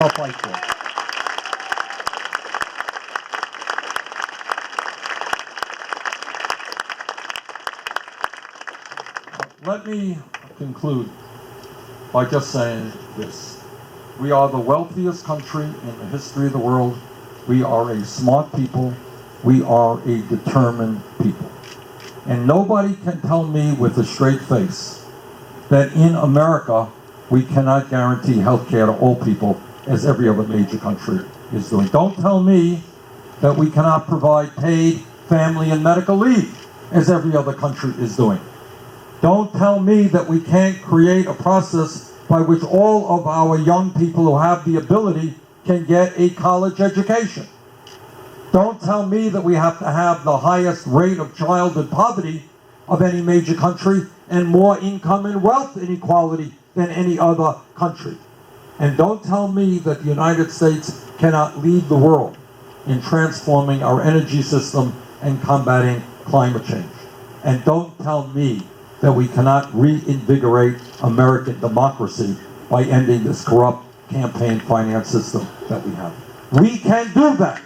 I'll fight for. Let me conclude by just saying this. We are the wealthiest country in the history of the world. We are a smart people. We are a determined people. And nobody can tell me with a straight face that in America we cannot guarantee health care to all people as every other major country is doing. Don't tell me that we cannot provide paid family and medical leave as every other country is doing. Don't tell me that we can't create a process by which all of our young people who have the ability can get a college education. Don't tell me that we have to have the highest rate of childhood poverty of any major country and more income and wealth inequality than any other country. And don't tell me that the United States cannot lead the world in transforming our energy system and combating climate change. And don't tell me that we cannot reinvigorate American democracy by ending this corrupt campaign finance system that we have. We can do that.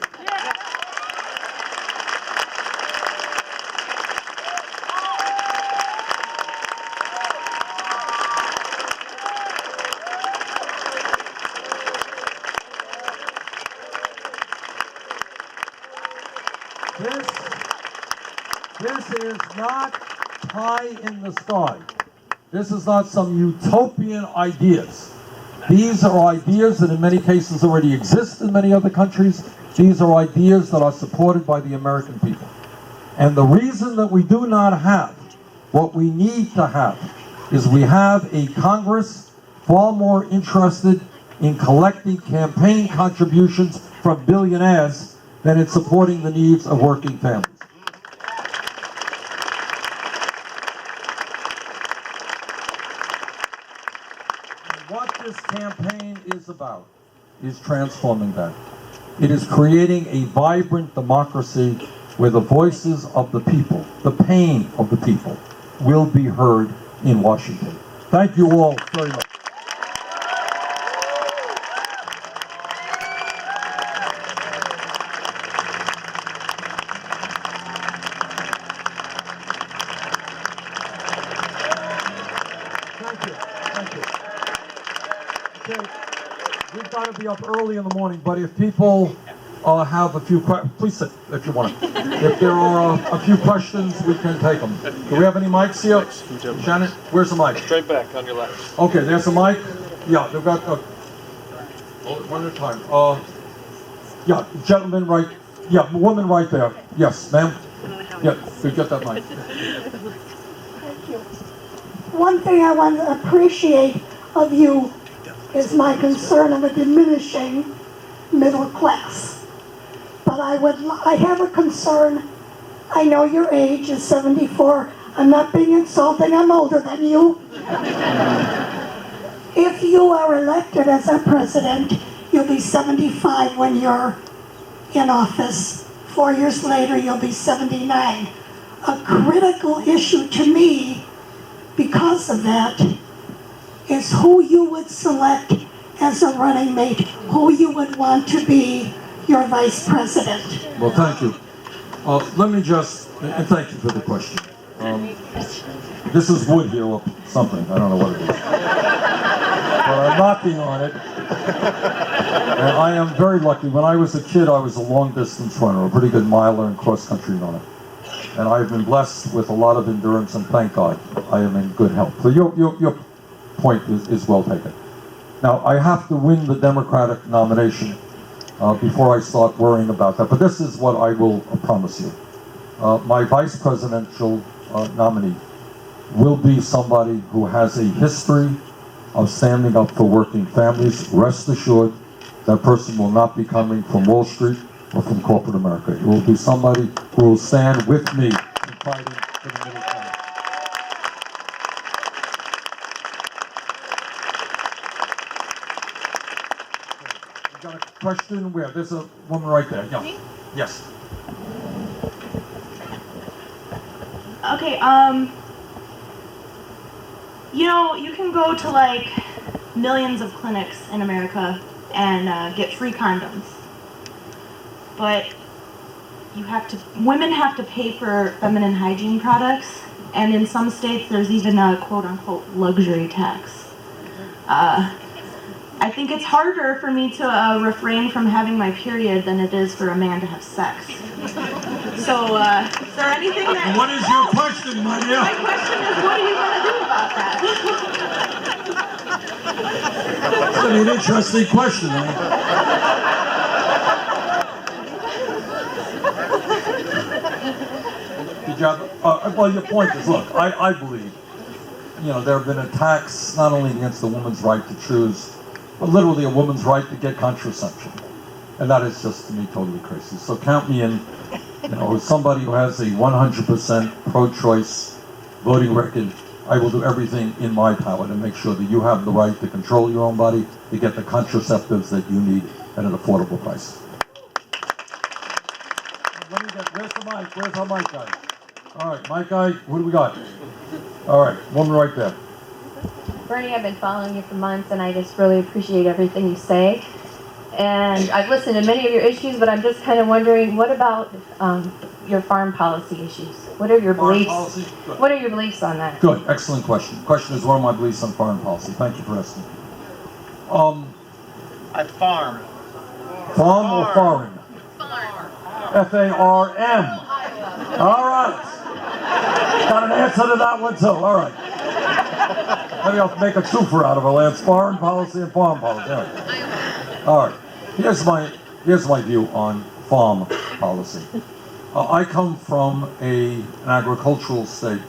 This is not pie in the sky. This is not some utopian ideas. These are ideas that in many cases already exist in many other countries. These are ideas that are supported by the American people. And the reason that we do not have what we need to have is we have a Congress far more interested in collecting campaign contributions from billionaires than in supporting the needs of working families. What this campaign is about is transforming that. It is creating a vibrant democracy where the voices of the people, the pain of the people, will be heard in Washington. Thank you all very much. Thank you. Thank you. Okay, we've got to be up early in the morning, but if people have a few questions, please sit if you want to. If there are a few questions, we can take them. Do we have any mics here? Shannon, where's the mic? Straight back on your left. Okay, there's a mic. Yeah, they've got one at a time. Yeah, gentleman right. Yeah, woman right there. Yes, ma'am. Yeah, we get that mic. Thank you. One thing I want to appreciate of you is my concern of a diminishing middle class. But I have a concern. I know your age is 74. I'm not being insulting, I'm older than you. If you are elected as a president, you'll be 75 when you're in office. 4 years later, you'll be 79. A critical issue to me, because of that, is who you would select as a running mate, who you would want to be your vice president. Well, thank you. Let me just, and thank you for the question. This is wood here or something, I don't know what it is. But I'm knocking on it. And I am very lucky. When I was a kid, I was a long distance runner, a pretty good miler and cross-country runner. And I've been blessed with a lot of endurance, and thank God I am in good health. So your point is well taken. Now, I have to win the Democratic nomination before I start worrying about that. But this is what I will promise you. My vice presidential nominee will be somebody who has a history of standing up for working families. Rest assured, that person will not be coming from Wall Street or from corporate America. It will be somebody who will stand with me in fighting for the middle class. We got a question where? There's a woman right there. Yeah. Me? Yes. Okay, you know, you can go to like millions of clinics in America and get free condoms. But women have to pay for feminine hygiene products, and in some states there's even a quote-unquote luxury tax. I think it's harder for me to refrain from having my period than it is for a man to have sex. So, is there anything that... What is your question, my dear? My question is, what are you going to do about that? It's going to be an interesting question. Did you have, well, your point is, look, I believe, there have been attacks not only against the woman's right to choose, but literally a woman's right to get contraception. And that is just, to me, totally crazy. So count me in, as somebody who has a 100% pro-choice voting record. I will do everything in my power to make sure that you have the right to control your own body, to get the contraceptives that you need at an affordable price. Where's the mic? Where's our mic guy? All right, mic guy, what do we got? All right, woman right there. Bernie, I've been following you for months, and I just really appreciate everything you say. And I've listened to many of your issues, but I'm just kind of wondering, what about your farm policy issues? What are your beliefs? What are your beliefs on that? Good, excellent question. The question is, what are my beliefs on foreign policy? Thank you for asking. I farm. Farm or foreign? F-A-R-M. All right. Got an answer to that one too. All right. Maybe I'll make a twofer out of it, Lance. Foreign policy and farm policy. All right. Here's my view on farm policy. I come from an agricultural state.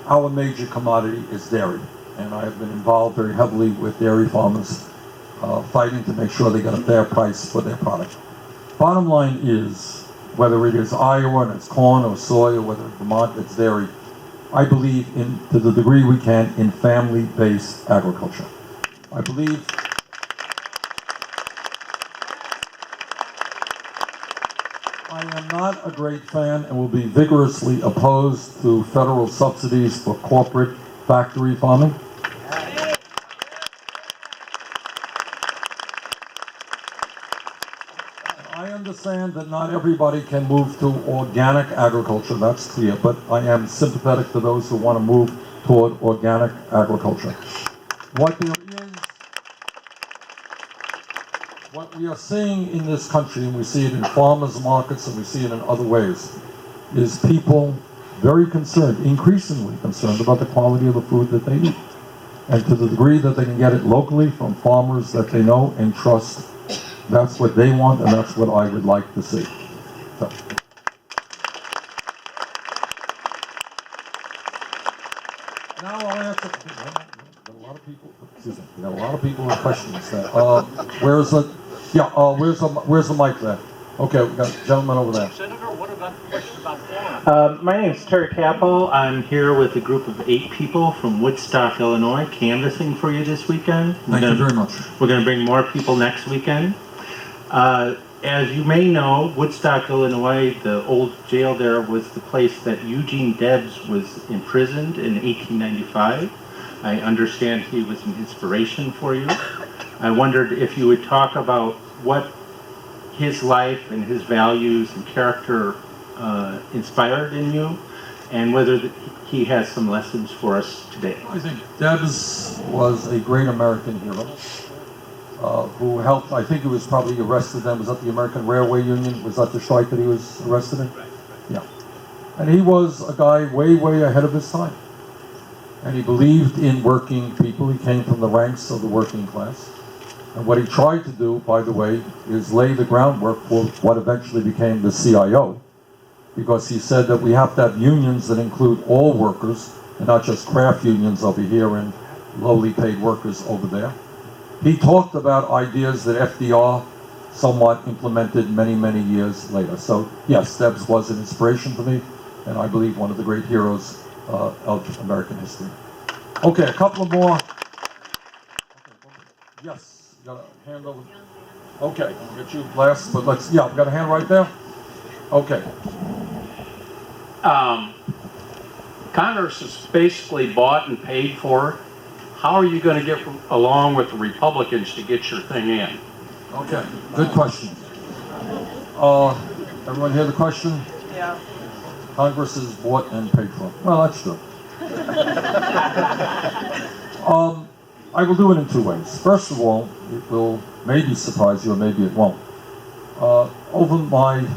Our major commodity is dairy, and I have been involved very heavily with dairy farmers, fighting to make sure they get a fair price for their product. Bottom line is, whether it is Iowa and it's corn or soy, or whether it's Vermont, it's dairy, I believe to the degree we can, in family-based agriculture. I believe I am not a great fan and will be vigorously opposed to federal subsidies for corporate factory farming. I understand that not everybody can move to organic agriculture, that's clear, but I am sympathetic to those who want to move toward organic agriculture. What we are seeing in this country, and we see it in farmers markets and we see it in other ways, is people very concerned, increasingly concerned about the quality of the food that they eat. And to the degree that they can get it locally from farmers that they know and trust, that's what they want, and that's what I would like to see. So. Now I'll answer. Got a lot of people. Excuse me. We got a lot of people with questions there. Where's the mic there? Okay, we got a gentleman over there. Senator, what about the question about farm? My name is Terry Capel. I'm here with a group of 8 people from Woodstock, Illinois, canvassing for you this weekend. Thank you very much. We're going to bring more people next weekend. As you may know, Woodstock, Illinois, the old jail there was the place that Eugene Debs was imprisoned in 1895. I understand he was an inspiration for you. I wondered if you would talk about what his life and his values and character inspired in you, and whether he has some lessons for us today. I think Debs was a great American hero who helped. I think he was probably arrested then. Was that the American Railway Union? Was that the strike that he was arrested in? Yeah. And he was a guy way, way ahead of his time. And he believed in working people. He came from the ranks of the working class. And what he tried to do, by the way, is lay the groundwork for what eventually became the CIO, because he said that we have to have unions that include all workers, and not just craft unions over here and lowly paid workers over there. He talked about ideas that FDR somewhat implemented many, many years later. So yes, Debs was an inspiration for me, and I believe one of the great heroes of American history. Okay, a couple of more. Yes, you got a hand over. Okay, I'll get you last, but we got a hand right there. Okay. Congress is basically bought and paid for. How are you going to get along with the Republicans to get your thing in? Okay, good question. Everyone hear the question? Yeah. Congress is bought and paid for. Well, that's true. I will do it in two ways. First of all, it will maybe surprise you or maybe it won't. Over my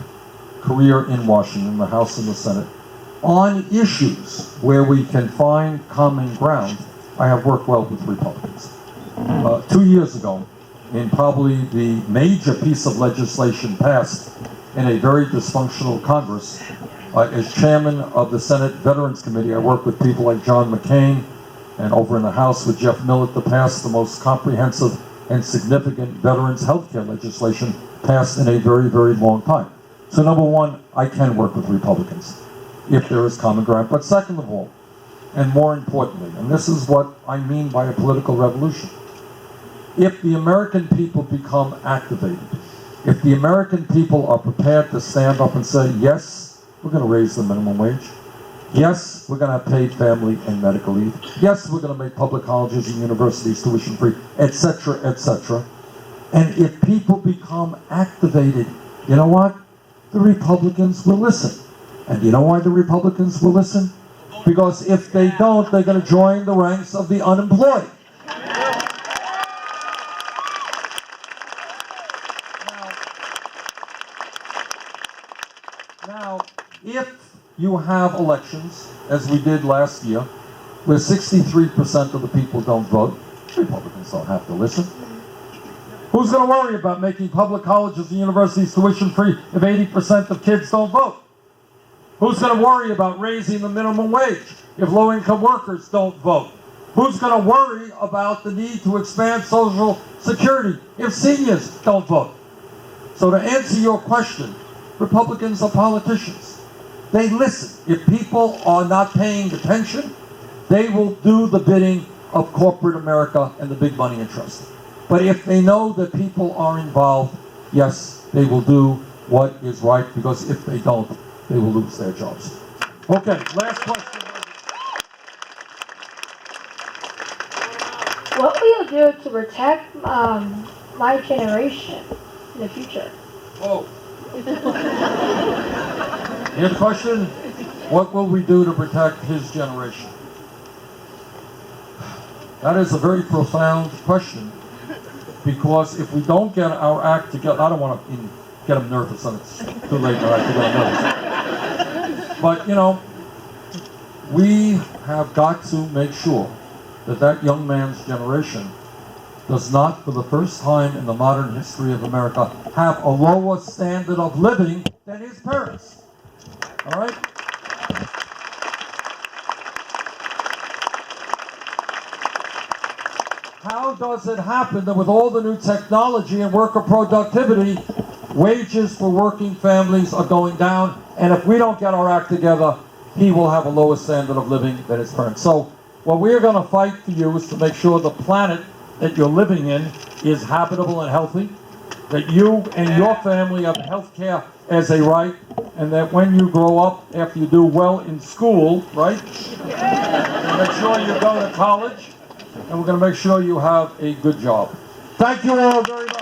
career in Washington, the House and the Senate, on issues where we can find common ground, I have worked well with Republicans. 2 years ago, in probably the major piece of legislation passed in a very dysfunctional Congress, as chairman of the Senate Veterans Committee, I worked with people like John McCain, and over in the House with Jeff Millett to pass the most comprehensive and significant veterans health care legislation passed in a very, very long time. So number one, I can work with Republicans if there is common ground. But second of all, and more importantly, and this is what I mean by a political revolution, if the American people become activated, if the American people are prepared to stand up and say, yes, we're going to raise the minimum wage, yes, we're going to have paid family and medical leave, yes, we're going to make public colleges and universities tuition free, etc., etc. And if people become activated, you know what? The Republicans will listen. And you know why the Republicans will listen? Because if they don't, they're going to join the ranks of the unemployed. Now, if you have elections, as we did last year, where 63% of the people don't vote, Republicans don't have to listen. Who's going to worry about making public colleges and universities tuition free if 80% of kids don't vote? Who's going to worry about raising the minimum wage if low-income workers don't vote? Who's going to worry about the need to expand Social Security if seniors don't vote? So to answer your question, Republicans are politicians. They listen. If people are not paying attention, they will do the bidding of corporate America and the big money interests. But if they know that people are involved, yes, they will do what is right, because if they don't, they will lose their jobs. Okay, last question. What will you do to protect my generation in the future? Oh. Here's the question. What will we do to protect his generation? That is a very profound question, because if we don't get our act together, I don't want to get them nervous, and it's too late to get them nervous. But, you know, we have got to make sure that that young man's generation does not, for the first time in the modern history of America, have a lower standard of living than his parents. All right? How does it happen that with all the new technology and worker productivity, wages for working families are going down, and if we don't get our act together, he will have a lower standard of living than his parents? So what we're going to fight for you is to make sure the planet that you're living in is habitable and healthy, that you and your family have health care as a right, and that when you grow up, after you do well in school, right, make sure you go to college, and we're going to make sure you have a good job. Thank you all very much.